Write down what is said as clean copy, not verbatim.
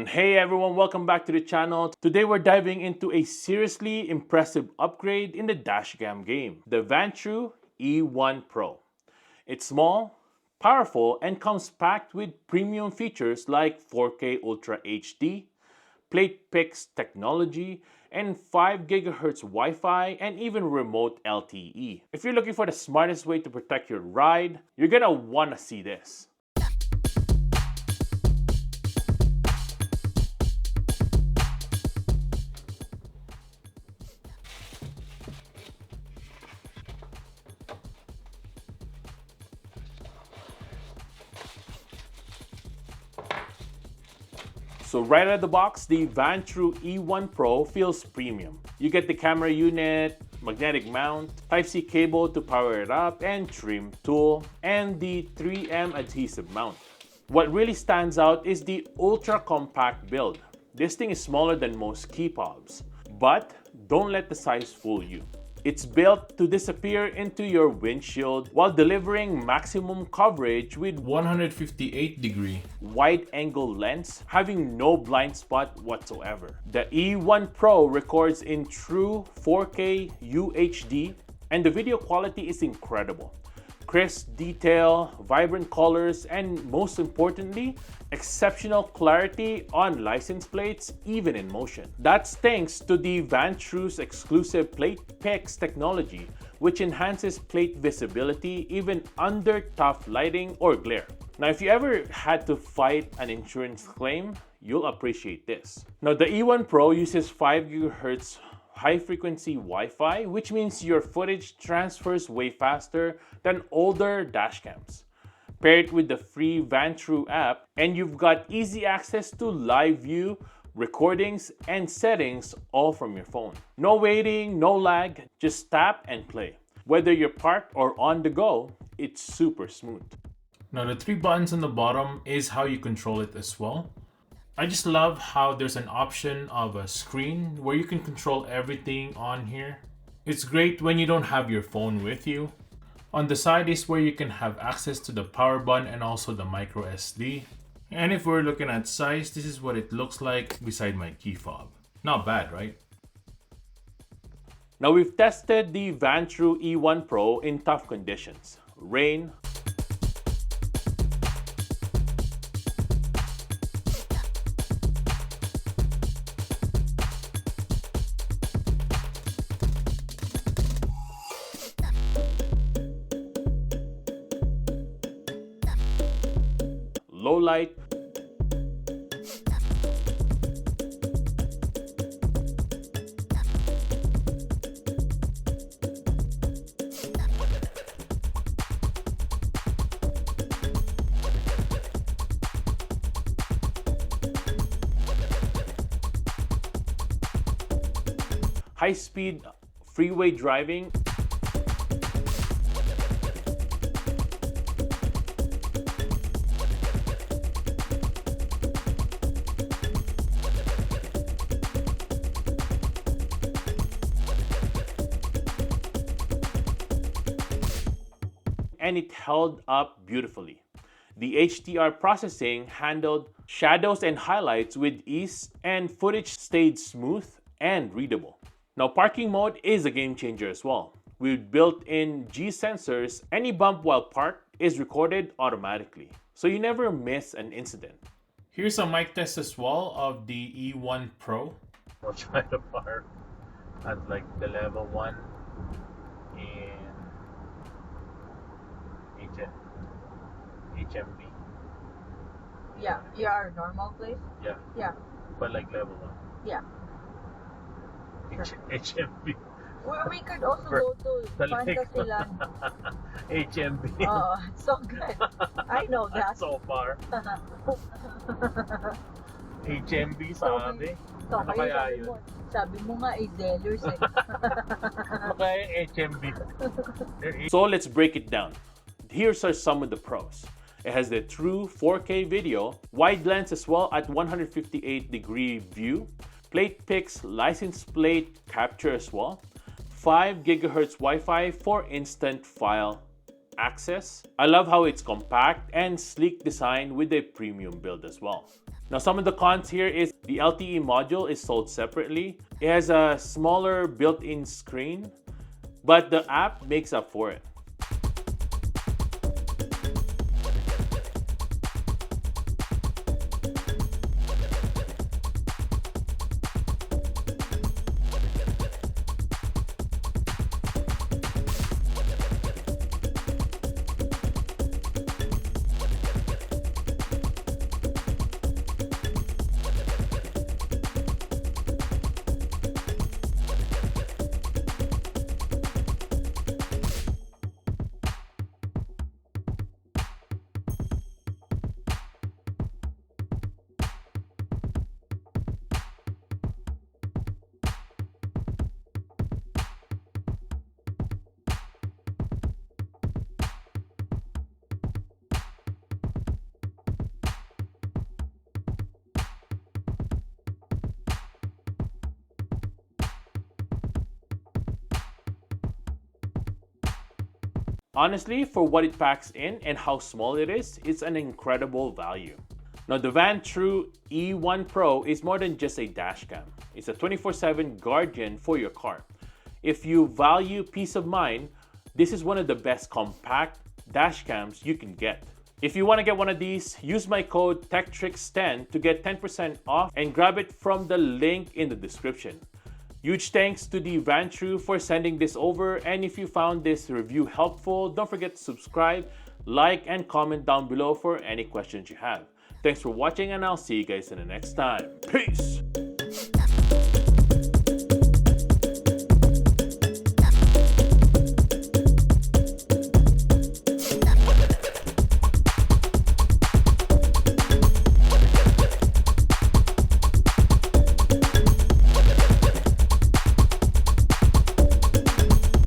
Hey everyone, welcome back to the channel. Today we're diving into a seriously impressive upgrade in the dashcam game, the Vantrue E1 Pro. It's small, powerful, and comes packed with premium features like 4K Ultra HD, plate pix technology, and 5 GHz Wi-Fi, and even remote LTE. If you're looking for the smartest way to protect your ride, you're gonna wanna see this. So right out of the box, the Vantrue E1 Pro feels premium. You get the camera unit, magnetic mount, Type-C cable to power it up, and trim tool, and the 3M adhesive mount. What really stands out is the ultra compact build. This thing is smaller than most key fobs, but don't let the size fool you. It's built to disappear into your windshield while delivering maximum coverage with 158-degree wide-angle lens, having no blind spot whatsoever. The E1 Pro records in true 4K UHD, and the video quality is incredible. Crisp detail, vibrant colors, and most importantly, exceptional clarity on license plates even in motion. That's thanks to the Vantrue's exclusive plate pix technology, which enhances plate visibility even under tough lighting or glare. Now, if you ever had to fight an insurance claim, you'll appreciate this. Now, the E1 Pro uses 5 GHz high-frequency Wi-Fi, which means your footage transfers way faster than older dashcams. Pair it with the free Vantrue app, and you've got easy access to live view, recordings, and settings all from your phone. No waiting, no lag, just tap and play. Whether you're parked or on the go, it's super smooth. Now the 3 buttons on the bottom is how you control it as well. I just love how there's an option of a screen where you can control everything on here. It's great when you don't have your phone with you. On the side is where you can have access to the power button and also the micro SD. And if we're looking at size, this is what it looks like beside my key fob. Not bad, right? Now we've tested the Vantrue E1 Pro in tough conditions: rain, low light, high-speed freeway driving, and it held up beautifully. The HDR processing handled shadows and highlights with ease, and footage stayed smooth and readable. Now, parking mode is a game changer as well. With built-in G sensors, any bump while parked is recorded automatically, so you never miss an incident. Here's a mic test as well of the E1 Pro. I'll try to park at like the level 1 in HMB. Yeah, your normal place? Yeah, Yeah, but like level 1. yeah. HMB. Well, we could also go to Fantasyland. HMB. Oh, it's so good. I know that. That's so far. HMB sabi. So, Ano kayo kaya sabi yun? mo, sabi mo nga Zellers eh. Ano kaya yung HMB? So let's break it down. Here are some of the pros. It has the true 4K video, wide lens as well at 158-degree view, plate pix license plate capture as well, 5 GHz Wi-Fi for instant file access. I love how it's compact and sleek design with a premium build as well. Now, some of the cons here is the LTE module is sold separately. It has a smaller built-in screen, but the app makes up for it. Honestly, for what it packs in and how small it is, it's an incredible value. Now, the Vantrue E1 Pro is more than just a dash cam. It's a 24/7 guardian for your car. If you value peace of mind, this is one of the best compact dash cams you can get. If you want to get one of these, use my code TechTricks10 to get 10% off and grab it from the link in the description. Huge thanks to the Vantrue for sending this over, and if you found this review helpful, don't forget to subscribe, like, and comment down below for any questions you have. Thanks for watching, and I'll see you guys in the next time. Peace!